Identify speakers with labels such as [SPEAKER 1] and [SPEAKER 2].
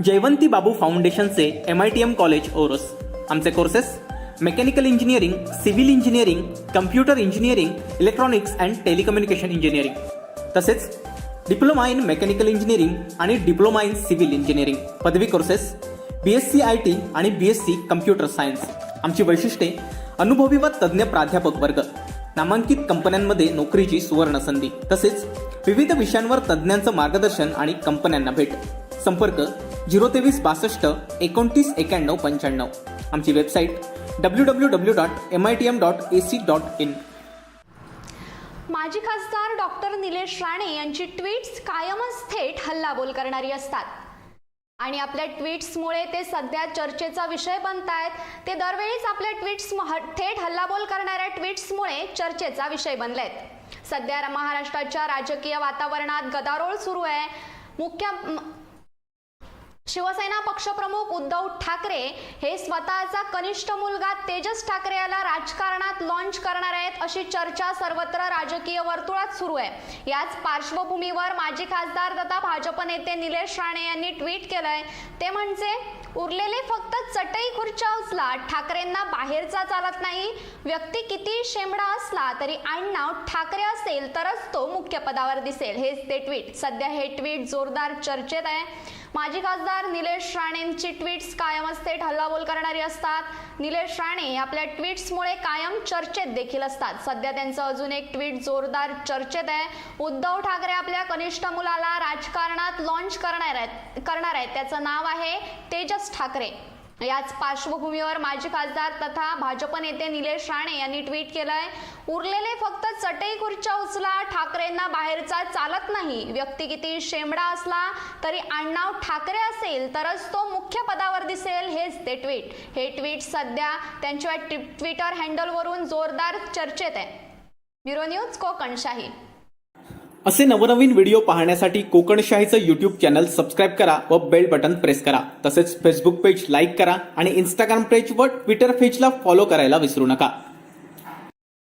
[SPEAKER 1] जयवंती बाबू फाउंडेशनचे MITM college Oros. आमचे courses mechanical engineering, civil engineering, computer engineering, electronics and telecommunication engineering, तसेच diploma in mechanical engineering आणि diploma in civil engineering पदवी courses, BSc IT आणि BSc computer science. आमची वैशिष्ट्ये: अनुभवी व तज्ज्ञ प्राध्यापक वर्ग, नामांकित कंपन्यांमध्ये नोकरीची सुवर्ण संधी, तसेच विविध विषयांवर तज्ज्ञांचं मार्गदर्शन आणि कंपन्यांना भेट. संपर्क 02362 29 91 95. आमची वेबसाईट www.mitm.ac.in.
[SPEAKER 2] माजी खासदार डॉक्टर निलेश राणे यांची ट्विट्स कायमच थेट हल्लाबोल करणारी असतात आणि आपल्या ट्विट्समुळे ते सध्या चर्चेचा विषय बनतायत. ते दरवेळीच आपल्या ट्विट्स थेट हल्लाबोल करणाऱ्या ट्विट्समुळे चर्चेचा विषय बनलेत. सध्या महाराष्ट्राच्या राजकीय वातावरणात गदारोळ सुरू आहे. शिवसेना पक्षप्रमुख उद्धव ठाकरे हे स्वतःचा कनिष्ठ मुलगा तेजस ठाकरे याला राजकारणात लॉन्च करणार आहेत अशी चर्चा सर्वत्र राजकीय वर्तुळात सुरू आहे. याच पार्श्वभूमीवर माजी खासदार तथा भाजप नेते निलेश राणे यांनी ट्विट केलंय. ते म्हणजे, उरलेले फक्त चटई खुर्च्या उचला, ठाकरेंना बाहेरचा चालत नाही. व्यक्ती किती शेंबडा असला तरी आडनाव ठाकरे असेल तरच तो मुख्य पदावर दिसेल. हेच ते ट्विट. सध्या हे ट्विट जोरदार चर्चेत आहे. माजी खासदार निलेश राणेंची ट्विट्स कायमच थेट हल्लाबोल करणारी असतात. निलेश राणे आपल्या ट्विट्समुळे कायम चर्चेत देखील असतात. सध्या त्यांचं अजून एक ट्विट जोरदार चर्चेत आहे. उद्धव ठाकरे आपल्या कनिष्ठ मुलाला राजकारणात लॉन्च करणार आहेत. त्याचं नाव आहे तेजस ठाकरे. याच पार्श्वभूमीवर माजी खासदार तथा भाजप नेते निलेश राणे यांनी ट्विट केलंय. उरलेले फक्त चटई खुर्च्या उचला, ठाकरेंना बाहेरचा चालत नाही. व्यक्ती किती शेंबडा असला तरी आडनाव ठाकरे असेल तरच तो मुख्य पदावर दिसेल. हेच ते ट्विट. हे ट्विट सध्या त्यांच्या ट्विटर हँडलवरून जोरदार चर्चेत आहे. Bureau news Kokanshahi.
[SPEAKER 1] असे नवनवीन व्हिडिओ पाहण्यासाठी कोकणशाहीचं YouTube चॅनल सबस्क्राईब करा व बेल बटन प्रेस करा. तसेच फेसबुक पेज लाईक करा आणि इंस्टाग्राम पेज व ट्विटर पेजला फॉलो करायला विसरू नका.